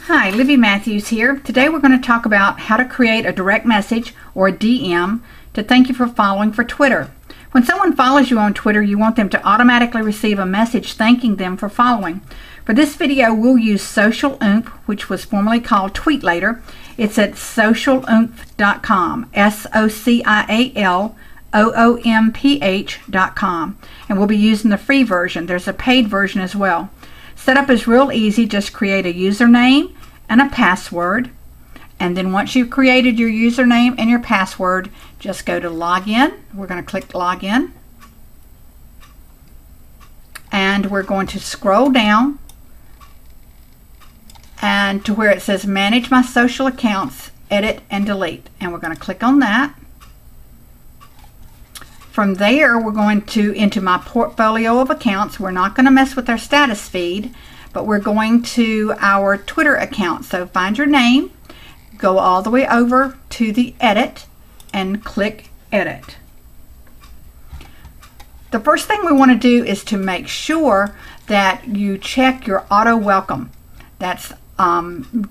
Hi, Livy Matthews here. Today we're going to talk about how to create a direct message or a DM to thank you for following for Twitter. When someone follows you on Twitter, you want them to automatically receive a message thanking them for following. For this video, we'll use Social Oomph, which was formerly called Tweetlater. It's at socialoomph.com, socialoomph.com, and we'll be using the free version. There's a paid version as well. Setup is real easy. Just create a username and a password, and then once you've created your username and your password, just go to login. We're going to click login, and we're going to scroll down and to where it says manage my social accounts, edit and delete, and we're going to click on that. From there, we're going to into my portfolio of accounts. We're not going to mess with our status feed, but we're going to our Twitter account. So find your name, go all the way over to the edit, and click edit. The first thing we want to do is to make sure that you check your auto welcome. That's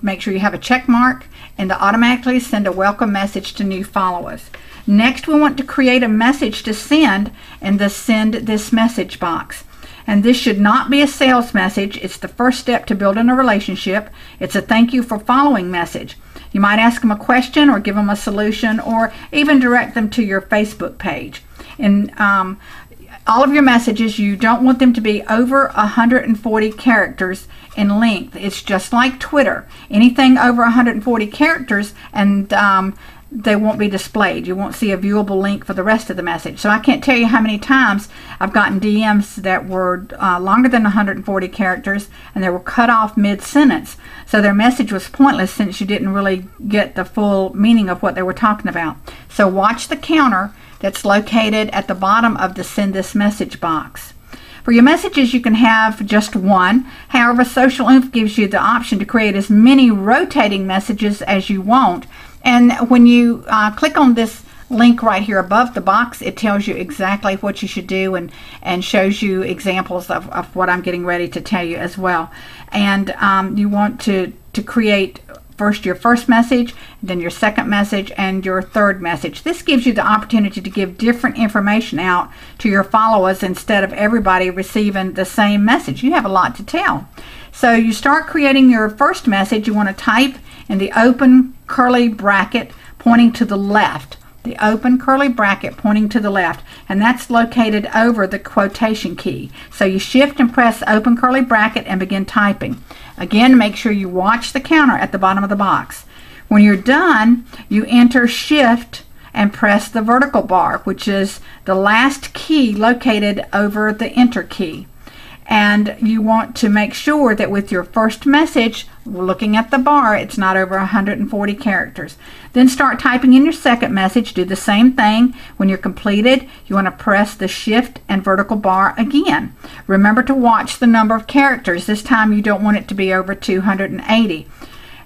make sure you have a check mark and to automatically send a welcome message to new followers. Next, we want to create a message to send in the send this message box. And this should not be a sales message. It's the first step to building a relationship. It's a thank you for following message. You might ask them a question or give them a solution or even direct them to your Facebook page. And all of your messages, you don't want them to be over 140 characters in length. It's just like Twitter. Anything over 140 characters and they won't be displayed. You won't see a viewable link for the rest of the message. So I can't tell you how many times I've gotten DMs that were longer than 140 characters and they were cut off mid-sentence. So their message was pointless since you didn't really get the full meaning of what they were talking about. So watch the counter that's located at the bottom of the send this message box. For your messages, you can have just one. However, Social Oomph gives you the option to create as many rotating messages as you want. And when you click on this link right here above the box, it tells you exactly what you should do and shows you examples of what I'm getting ready to tell you as well. And you want to create first your first message, then your second message, and your third message. This gives you the opportunity to give different information out to your followers instead of everybody receiving the same message. You have a lot to tell. So you start creating your first message. You want to type in the open curly bracket pointing to the left. The open curly bracket pointing to the left, and that's located over the quotation key. So you shift and press open curly bracket and begin typing. Again, make sure you watch the counter at the bottom of the box. When you're done, you enter shift and press the vertical bar, which is the last key located over the enter key. And you want to make sure that with your first message, looking at the bar, it's not over 140 characters. Then start typing in your second message. Do the same thing. When you're completed, you want to press the shift and vertical bar again. Remember to watch the number of characters. This time you don't want it to be over 280.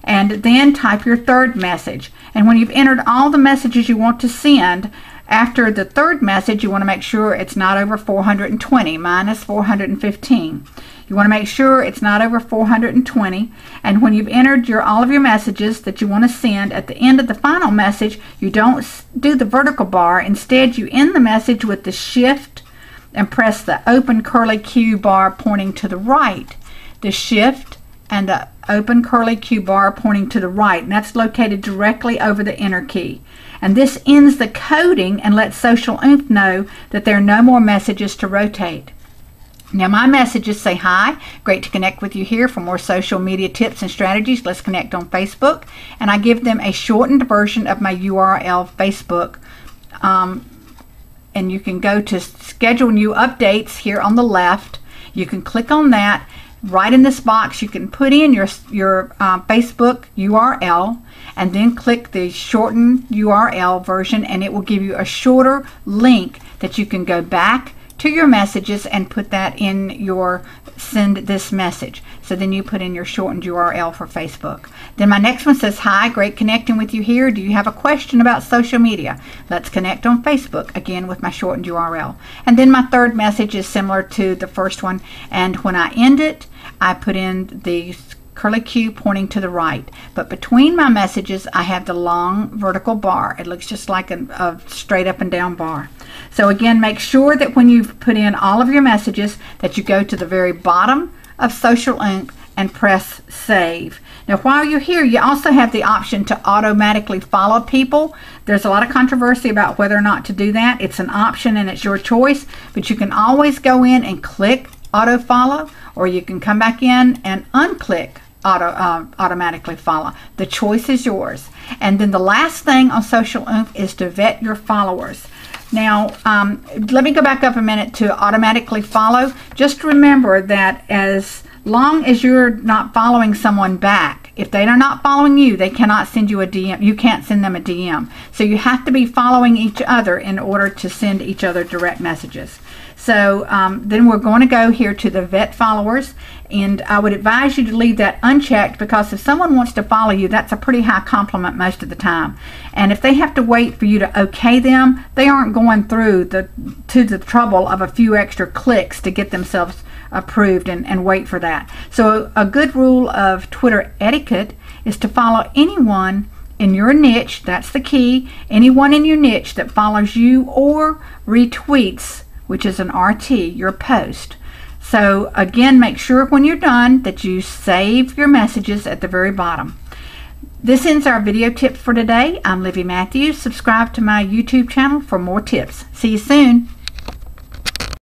And then type your third message. And when you've entered all the messages you want to send, after the third message, you want to make sure it's not over 420. Mine is 415. You want to make sure it's not over 420. And when you've entered all of your messages that you want to send, at the end of the final message, you don't do the vertical bar. Instead, you end the message with the shift and press the open curly Q bar pointing to the right. The shift and the open curly Q bar pointing to the right, and that's located directly over the enter key. And this ends the coding and lets Social Oomph know that there are no more messages to rotate. Now my messages say, hi, great to connect with you here for more social media tips and strategies. Let's connect on Facebook. And I give them a shortened version of my URL Facebook. And you can go to schedule new updates here on the left. You can click on that. Right in this box, you can put in your Facebook URL and then click the shortened URL version, and it will give you a shorter link that you can go back to your messages and put that in your send this message. So then you put in your shortened URL for Facebook. Then my next one says, hi, great connecting with you here. Do you have a question about social media? Let's connect on Facebook, again with my shortened URL. And then my third message is similar to the first one, and when I end it, I put in the curly Q pointing to the right. But between my messages, I have the long vertical bar. It looks just like a straight up and down bar. So again, make sure that when you've put in all of your messages that you go to the very bottom of Social Ink and press save. Now while you're here, you also have the option to automatically follow people. There's a lot of controversy about whether or not to do that. It's an option and it's your choice, but you can always go in and click auto follow, or you can come back in and unclick automatically follow. The choice is yours. And then the last thing on Social Ink is to vet your followers. Now, let me go back up a minute to automatically follow. Just remember that as long as you're not following someone back, if they are not following you, they cannot send you a DM. You can't send them a DM. So you have to be following each other in order to send each other direct messages. So then we're going to go here to the vet followers, and I would advise you to leave that unchecked, because if someone wants to follow you, that's a pretty high compliment most of the time. And if they have to wait for you to okay them, they aren't going through the trouble of a few extra clicks to get themselves approved and wait for that. So a good rule of Twitter etiquette is to follow anyone in your niche. That's the key. Anyone in your niche that follows you or retweets, which is an RT, your post. So again, make sure when you're done that you save your messages at the very bottom. This ends our video tips for today. I'm Livy Matthews. Subscribe to my YouTube channel for more tips. See you soon.